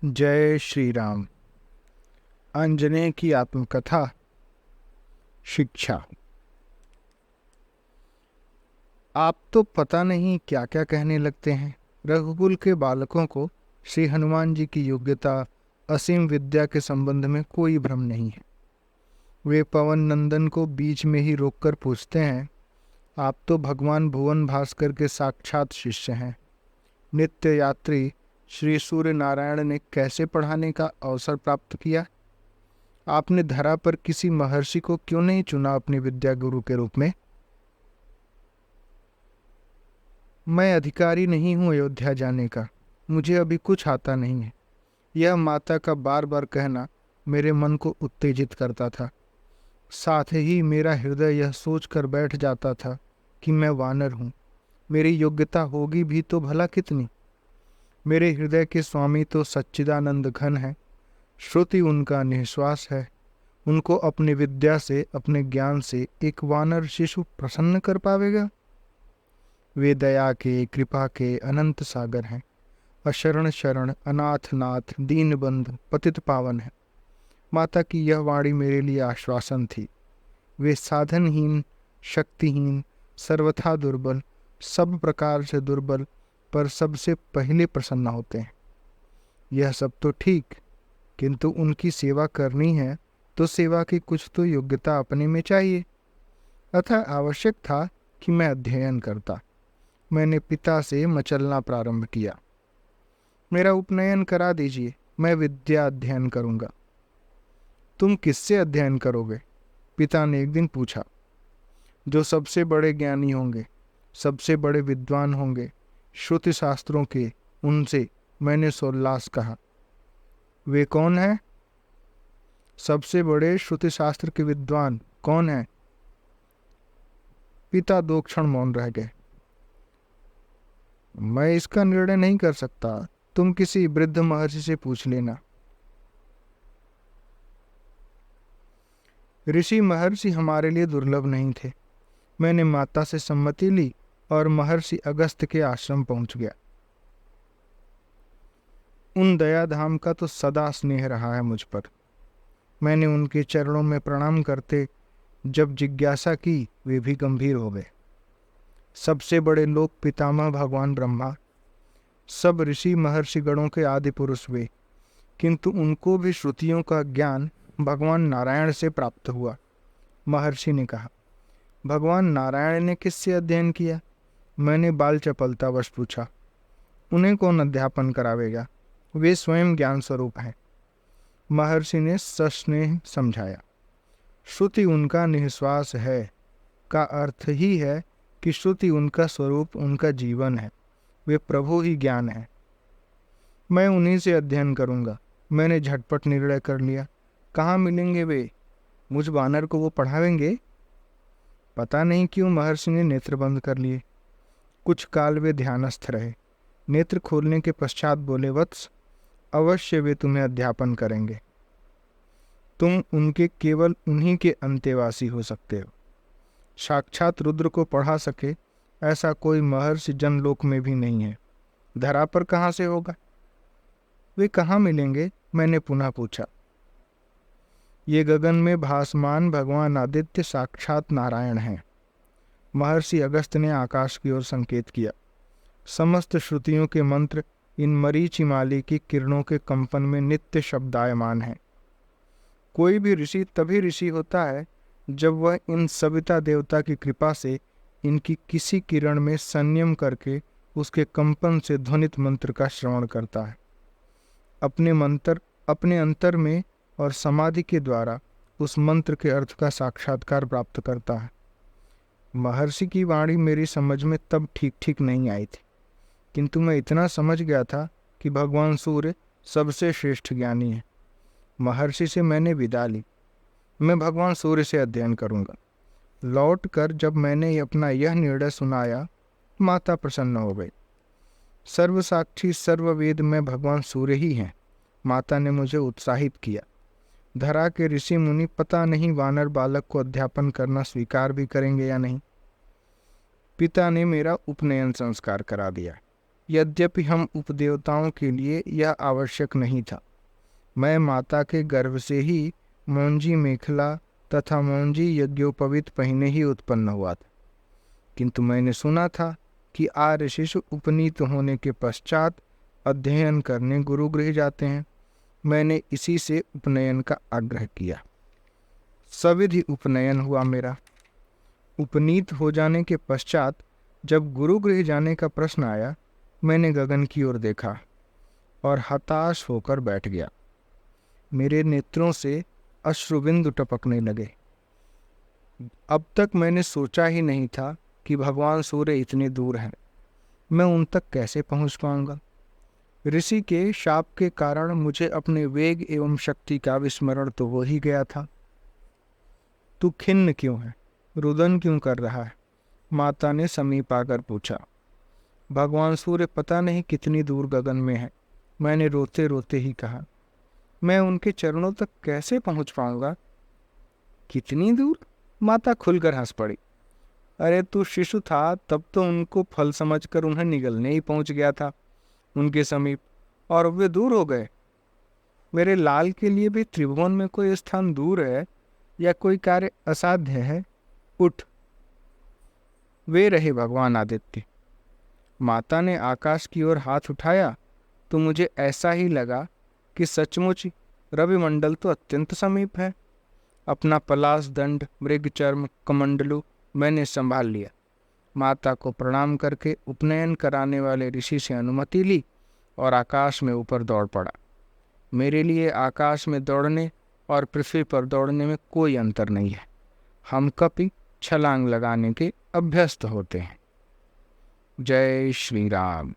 जय श्री राम। आंजनेय की आत्मकथा। शिक्षा। आप तो पता नहीं क्या क्या कहने लगते हैं। रघुकुल के बालकों को श्री हनुमान जी की योग्यता, असीम विद्या के संबंध में कोई भ्रम नहीं है। वे पवन नंदन को बीच में ही रोककर पूछते हैं, आप तो भगवान भुवन भास्कर के साक्षात शिष्य हैं। नित्य यात्री श्री सूर्य नारायण ने कैसे पढ़ाने का अवसर प्राप्त किया? आपने धरा पर किसी महर्षि को क्यों नहीं चुना अपने विद्या गुरु के रूप में? मैं अधिकारी नहीं हूं अयोध्या जाने का, मुझे अभी कुछ आता नहीं है। यह माता का बार बार कहना मेरे मन को उत्तेजित करता था। साथ ही मेरा हृदय यह सोचकर बैठ जाता था कि मैं वानर हूं। मेरी योग्यता होगी भी तो भला कितनी। मेरे हृदय के स्वामी तो सच्चिदानंद घन है। श्रुति उनका निश्वास है। उनको अपनी विद्या से, अपने ज्ञान से एक वानर शिशु प्रसन्न कर पावेगा? वे दया के, कृपा के अनंत सागर हैं। अशरण शरण, अनाथ नाथ, दीन बंधु, पतित पावन है। माता की यह वाणी मेरे लिए आश्वासन थी। वे साधनहीन, शक्तिहीन, सर्वथा दुर्बल, सब प्रकार से दुर्बल, पर सबसे पहले प्रसन्न होते हैं। यह सब तो ठीक, किंतु उनकी सेवा करनी है तो सेवा की कुछ तो योग्यता अपने में चाहिए। अतः आवश्यक था कि मैं अध्ययन करता। मैंने पिता से मचलना प्रारंभ किया। मेरा उपनयन करा दीजिए, मैं विद्या अध्ययन करूंगा। तुम किससे अध्ययन करोगे? पिता ने एक दिन पूछा। जो सबसे बड़े ज्ञानी होंगे, सबसे बड़े विद्वान होंगे, श्रुति शास्त्रों के, उनसे, मैंने सोल्लास कहा। वे कौन है? सबसे बड़े श्रुति शास्त्र के विद्वान कौन है? पिता 2 क्षण मौन रह गए। मैं इसका निर्णय नहीं कर सकता, तुम किसी वृद्ध महर्षि से पूछ लेना। ऋषि महर्षि हमारे लिए दुर्लभ नहीं थे। मैंने माता से सम्मति ली और महर्षि अगस्त्य के आश्रम पहुंच गया। उन दयाधाम का तो सदा स्नेह रहा है मुझ पर। मैंने उनके चरणों में प्रणाम करते जब जिज्ञासा की, वे भी गंभीर हो गए। सबसे बड़े लोक पितामह भगवान ब्रह्मा, सब ऋषि महर्षि गणों के आदि पुरुष वे, किंतु उनको भी श्रुतियों का ज्ञान भगवान नारायण से प्राप्त हुआ। महर्षि ने कहा, भगवान नारायण ने किससे अध्ययन किया? मैंने बाल चपलतावश पूछा। उन्हें कौन अध्यापन करावेगा? वे स्वयं ज्ञान स्वरूप हैं। महर्षि ने सस्नेह समझाया। श्रुति उनका निःश्वास है का अर्थ ही है कि श्रुति उनका स्वरूप, उनका जीवन है। वे प्रभु ही ज्ञान है। मैं उन्हीं से अध्ययन करूंगा। मैंने झटपट निर्णय कर लिया। कहाँ मिलेंगे वे? मुझ वानर को वो पढ़ावेंगे? पता नहीं क्यों महर्षि ने नेत्र बंद कर लिए। कुछ काल वे ध्यानस्थ रहे। नेत्र खोलने के पश्चात बोले, वत्स, अवश्य वे तुम्हें अध्यापन करेंगे। तुम उनके केवल उन्हीं के अंतेवासी हो सकते हो। साक्षात रुद्र को पढ़ा सके ऐसा कोई महर्षि जनलोक में भी नहीं है। धरा पर कहाँ से होगा? वे कहाँ मिलेंगे? मैंने पुनः पूछा। ये गगन में भासमान भगवान आदित्य साक्षात नारायण हैं। महर्षि अगस्त्य ने आकाश की ओर संकेत किया। समस्त श्रुतियों के मंत्र इन मरीचिमाली की किरणों के कंपन में नित्य शब्दायमान हैं। कोई भी ऋषि तभी ऋषि होता है जब वह इन सविता देवता की कृपा से इनकी किसी किरण में संयम करके उसके कंपन से ध्वनित मंत्र का श्रवण करता है। अपने अंतर में और समाधि के द्वारा उस मंत्र के अर्थ का साक्षात्कार प्राप्त करता है। महर्षि की वाणी मेरी समझ में तब ठीक ठीक नहीं आई थी, किंतु मैं इतना समझ गया था कि भगवान सूर्य सबसे श्रेष्ठ ज्ञानी है। महर्षि से मैंने विदा ली। मैं भगवान सूर्य से अध्ययन करूंगा। लौट कर जब मैंने अपना यह निर्णय सुनाया, माता प्रसन्न हो गई। सर्वसाक्षी सर्ववेद में भगवान सूर्य ही हैं। माता ने मुझे उत्साहित किया। धरा के ऋषि मुनि पता नहीं वानर बालक को अध्यापन करना स्वीकार भी करेंगे या नहीं। पिता ने मेरा उपनयन संस्कार करा दिया। यद्यपि हम उपदेवताओं के लिए यह आवश्यक नहीं था। मैं माता के गर्भ से ही मौंजी मेखला तथा मौंजी यज्ञोपवीत पहने ही उत्पन्न हुआ था, किंतु मैंने सुना था कि आर्य शिशु उपनीत होने के पश्चात अध्ययन करने गुरुगृह जाते हैं। मैंने इसी से उपनयन का आग्रह किया। सविधि उपनयन हुआ मेरा। उपनीत हो जाने के पश्चात जब गुरुगृह जाने का प्रश्न आया, मैंने गगन की ओर देखा और हताश होकर बैठ गया। मेरे नेत्रों से अश्रुबिंदु टपकने लगे। अब तक मैंने सोचा ही नहीं था कि भगवान सूर्य इतने दूर हैं। मैं उन तक कैसे पहुंच पाऊंगा? ऋषि के शाप के कारण मुझे अपने वेग एवं शक्ति का विस्मरण तो हो ही गया था। तू खिन्न क्यों है? रुदन क्यों कर रहा है? माता ने समीप आकर पूछा। भगवान सूर्य पता नहीं कितनी दूर गगन में है, मैंने रोते रोते ही कहा। मैं उनके चरणों तक कैसे पहुंच पाऊंगा? कितनी दूर? माता खुलकर हंस पड़ी। अरे तू शिशु था तब तो उनको फल समझकर उन्हें निगलने ही पहुंच गया था उनके समीप, और वे दूर हो गए। मेरे लाल के लिए भी त्रिभुवन में कोई स्थान दूर है या कोई कार्य असाध्य है? उठ। वे रहे भगवान आदित्य। माता ने आकाश की ओर हाथ उठाया तो मुझे ऐसा ही लगा कि सचमुच रविमंडल तो अत्यंत समीप है। अपना पलाश दंड मृगचर्म कमंडलू मैंने संभाल लिया। माता को प्रणाम करके उपनयन कराने वाले ऋषि से अनुमति ली और आकाश में ऊपर दौड़ पड़ा। मेरे लिए आकाश में दौड़ने और पृथ्वी पर दौड़ने में कोई अंतर नहीं है। हम कभी छलांग लगाने के अभ्यस्त होते हैं। जय श्री राम।